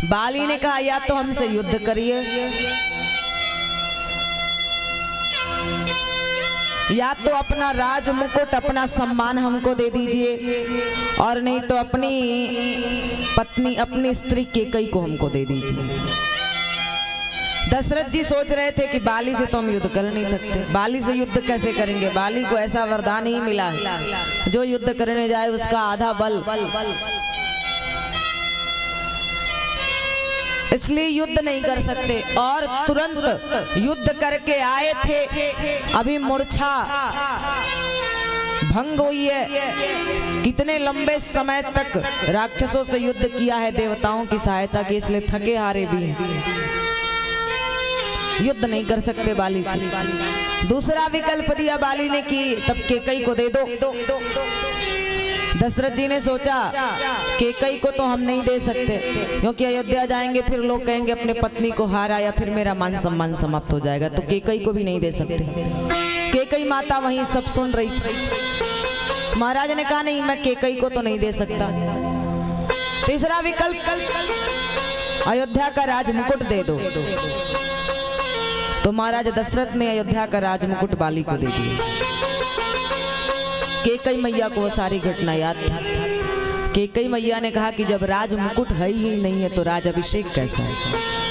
[SPEAKER 1] बाली ने कहा, या तो हमसे युद्ध करिए, या तो अपना राज मुकुट, अपना सम्मान हमको दे दीजिए, और नहीं तो अपनी पत्नी, अपनी स्त्री कैकेयी को हमको दे दीजिए। दशरथ जी सोच रहे थे कि बाली से तो हम युद्ध कर नहीं सकते, बाली से युद्ध कैसे करेंगे? बाली को ऐसा वरदान ही मिला है, जो युद्ध करने जाए उसका आधा बल, इसलिए युद्ध नहीं कर सकते। और तुरंत युद्ध करके आए थे, अभी मूर्छा भंग हुई है। कितने लंबे समय तक राक्षसों से युद्ध किया है, देवताओं की सहायता की, इसलिए थके हारे भी हैं, युद्ध नहीं कर सकते बाली से। दूसरा विकल्प दिया बाली ने कि तब कैकेयी को दे दो। दशरथ जी ने सोचा कैकेयी को तो हम नहीं दे सकते, क्योंकि अयोध्या जाएंगे फिर लोग कहेंगे अपने पत्नी को हारा, या फिर मेरा मान सम्मान समाप्त हो जाएगा, तो कैकेयी को भी नहीं दे सकते। कैकेयी माता वहीं सब सुन रही थी। महाराज ने कहा, नहीं, मैं कैकेयी को तो नहीं दे सकता। तीसरा विकल्प, अयोध्या का राज मुकुट दे दो। तो महाराज दशरथ ने अयोध्या का राज मुकुट बाली को दे दिया। कैकेयी मैया को वो सारी घटना याद थी। कैकेयी मैया ने कहा कि जब राज मुकुट है ही नहीं है तो राज अभिषेक कैसा है?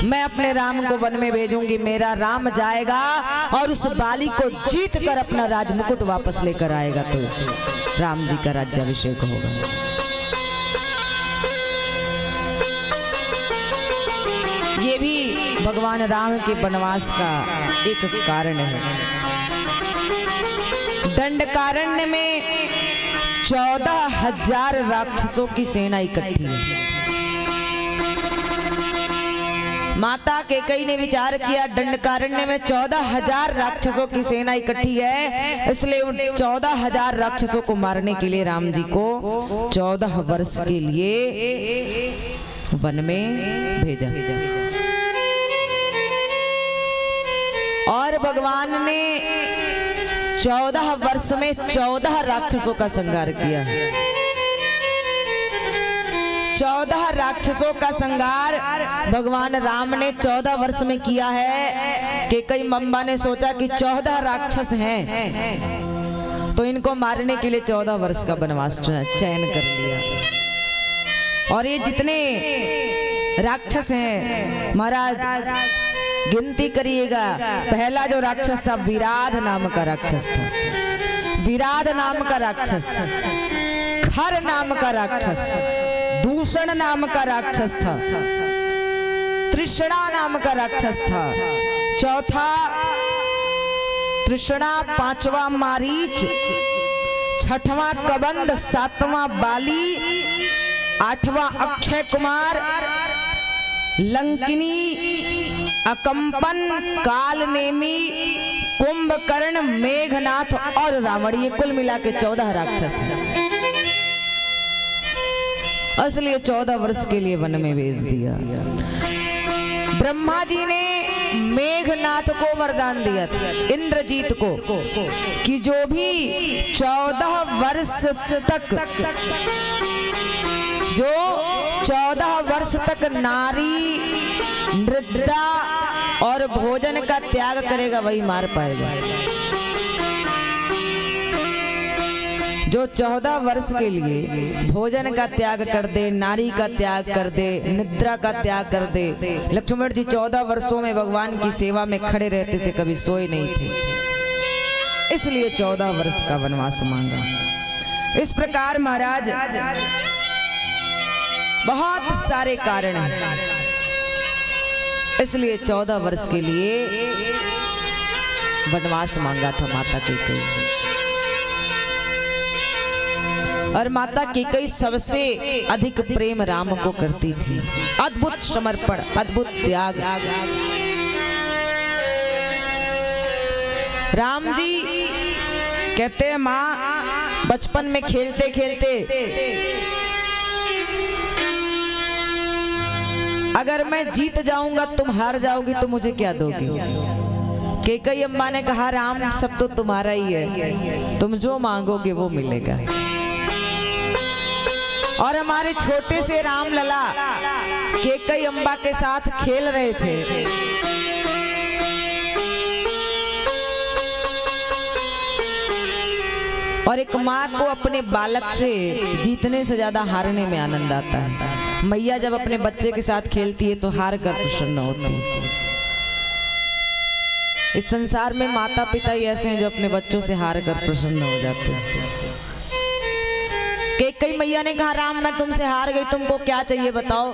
[SPEAKER 1] मैं अपने राम को वन में भेजूंगी, मेरा राम जाएगा और उस बाली को जीत कर अपना राज मुकुट वापस लेकर आएगा, तो राम जी का राज्याभिषेक होगा। ये भी भगवान राम के वनवास का एक कारण है। दंडकारण्य में 14,000 राक्षसों की सेना इकट्ठी है। माता केकई ने विचार किया, दंडकारण्य में 14,000 राक्षसों की सेना इकट्ठी है, इसलिए उन 14,000 राक्षसों को मारने के लिए राम जी को 14 वर्ष के लिए वन में भेजा। और भगवान ने 14 वर्ष में 14 राक्षसों का संहार किया है। 14 राक्षसों का संहार भगवान राम ने 14 वर्ष में किया है। कि कई मम्बा ने सोचा कि 14 राक्षस हैं तो इनको मारने के लिए 14 वर्ष का वनवास चयन कर लिया। और ये जितने राक्षस हैं महाराज गिनती करिएगा। पहला जो राक्षस था विराध नाम का राक्षस था, विराध नाम का राक्षस, खर नाम का राक्षस, दूषण नाम का राक्षस था, तृष्णा नाम का राक्षस था, चौथा तृष्णा, पांचवा मारीच, छठवां कबंध, सातवां बाली, आठवां अक्षय कुमार, लंकिनी, अकंपन, कालनेमी, कुंभकर्ण, मेघनाथ और रावण। ये कुल मिला के 14 राक्षस हैं। इसलिए 14 वर्ष के लिए वन में भेज दिया। ब्रह्मा जी ने मेघनाथ को वरदान दिया था, इंद्रजीत को, कि जो भी 14 वर्ष तक, जो 14 वर्ष तक नारी, निद्रा और भोजन का त्याग करेगा वही मार पाएगा। जो 14 वर्ष के लिए भोजन का त्याग कर दे, नारी का त्याग कर दे, निद्रा का त्याग कर दे। लक्ष्मण जी 14 वर्षों में भगवान की सेवा में खड़े रहते थे, कभी सोए नहीं थे, इसलिए 14 वर्ष का वनवास मांगा। इस प्रकार महाराज बहुत सारे कारण हैं, इसलिए 14 वर्ष के लिए वनवास मांगा था माता केकई। और माता केकई सबसे अधिक प्रेम राम को करती थी। अद्भुत समर्पण, अद्भुत त्याग। राम जी कहते हैं माँ बचपन में खेलते खेलते अगर मैं जीत जाऊंगा तुम हार जाओगी तो मुझे क्या दोगी। केकई अम्मा ने कहा राम सब तो तुम्हारा ही है, तुम जो मांगोगे वो मिलेगा। और हमारे छोटे से राम लला केकई अम्बा के साथ खेल रहे थे। और एक माँ को अपने बालक से जीतने से ज्यादा हारने में आनंद आता है। मैया जब अपने बच्चे के साथ खेलती है तो हार कर प्रसन्न होती है। इस संसार में माता पिता ही ऐसे हैं जो अपने बच्चों से हार कर प्रसन्न हो जाते हैं। केकई मैया ने कहा राम मैं तुमसे हार गई, तुमको क्या चाहिए बताओ।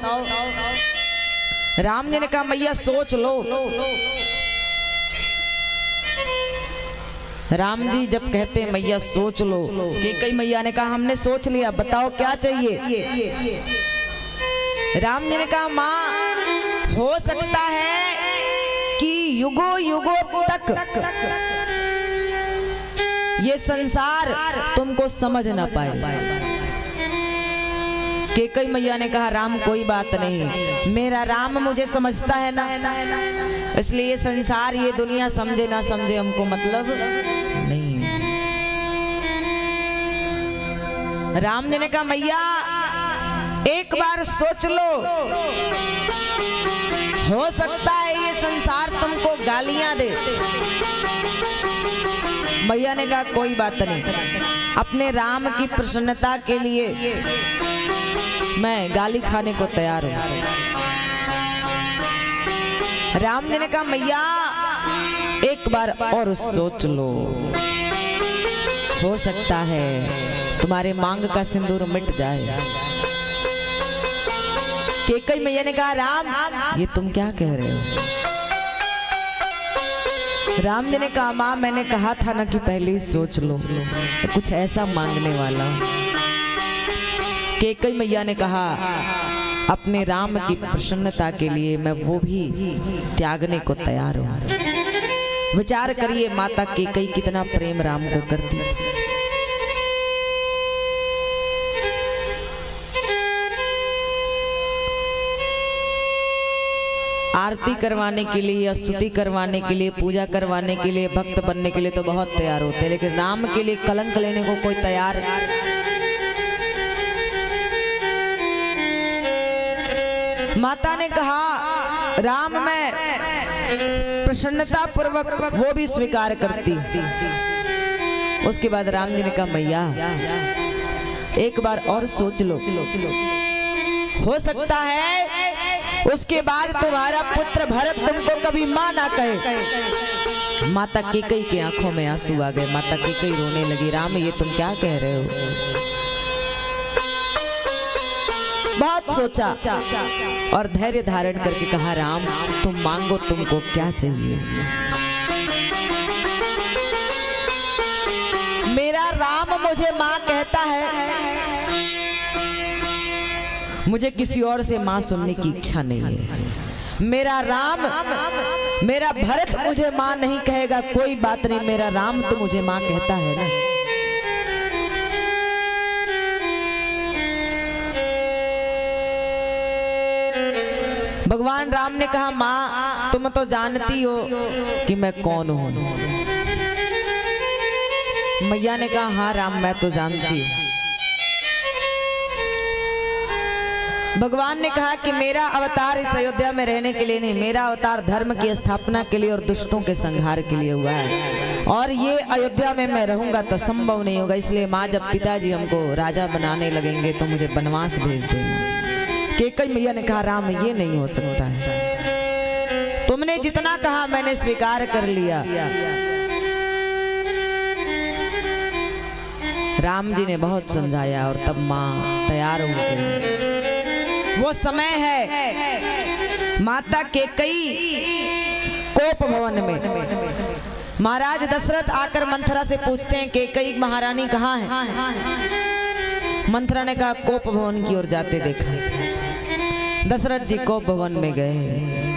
[SPEAKER 1] राम जी ने कहा मैया सोच लो। राम जी जब कहते हैं मैया सोच लो, केकई मैया ने कहा हमने सोच लिया, बताओ क्या चाहिए। राम जी ने कहा माँ हो सकता है कि युगों युगों तक ये संसार तुमको समझ ना पाए। केकई मैया ने कहा राम कोई बात नहीं, मेरा राम मुझे समझता है ना, इसलिए ये संसार ये दुनिया समझे ना समझे हमको मतलब नहीं है। राम जी ने कहा मैया एक बार सोच लो, हो सकता है ये संसार तुमको गालियां दे। मैया ने कहा कोई बात नहीं, अपने राम की प्रसन्नता के लिए मैं गाली खाने को तैयार हूं। राम जी ने कहा मैया एक बार और सोच लो, हो सकता है तुम्हारे मांग का सिंदूर मिट जाए। केकई मैया ने कहा राम ये तुम क्या कह रहे हो। राम जी ने कहा माँ मैंने कहा था ना कि पहले ही सोच लो, कुछ ऐसा मांगने वाला। केकई मैया ने कहा अपने राम की प्रसन्नता के लिए मैं वो भी त्यागने को तैयार हूँ। विचार करिए माता कैकेयी कितना प्रेम राम को करती थी। आरती करवाने के लिए, स्तुति करवाने के लिए, पूजा करवाने के लिए, भक्त बनने के लिए तो बहुत तैयार होते हैं, लेकिन राम के लिए कलंक लेने को कोई तैयार। माता ने कहा राम मैं प्रसन्नता पूर्वक वो भी स्वीकार करती। उसके बाद राम जी ने कहा मैया एक बार और सोच लो, हो सकता है उसके बाद तुम्हारा पुत्र भरत तुमको कभी मां ना कहे। माता कैकेयी की आंखों में आंसू आ गए। माता कैकेयी रोने लगी, राम ये तुम क्या कह रहे हो? बहुत सोचा और धैर्य धारण करके कहा राम तुम मांगो, तुमको क्या चाहिए? मेरा राम मुझे मां कहता है, मुझे किसी और से मां सुनने की इच्छा नहीं है। मेरा राम, मेरा भरत मुझे मां नहीं कहेगा, कोई बात नहीं, मेरा राम तो मुझे मां कहता है ना। भगवान राम ने कहा मां तुम तो जानती हो कि मैं कौन हूं। मैया ने कहा हाँ राम मैं तो जानती हूं। भगवान ने कहा कि मेरा अवतार इस अयोध्या में रहने के लिए नहीं, मेरा अवतार धर्म की स्थापना के लिए और दुष्टों के संहार के लिए हुआ है। और ये अयोध्या में मैं रहूंगा तो संभव नहीं होगा, इसलिए माँ जब पिताजी हमको राजा बनाने लगेंगे तो मुझे वनवास भेज देना। कैकेयी मैया ने कहा राम ये नहीं हो सकता है, तुमने जितना कहा मैंने स्वीकार कर लिया। राम जी ने बहुत समझाया और तब माँ तैयार हो गई। वो समय है माता कैकेयी कोप भवन में। महाराज दशरथ आकर मंथरा से पूछते हैं कैकेयी महारानी कहाँ है? मंथरा ने कहा कोप भवन की ओर जाते देखा। दशरथ जी कोप भवन में गए।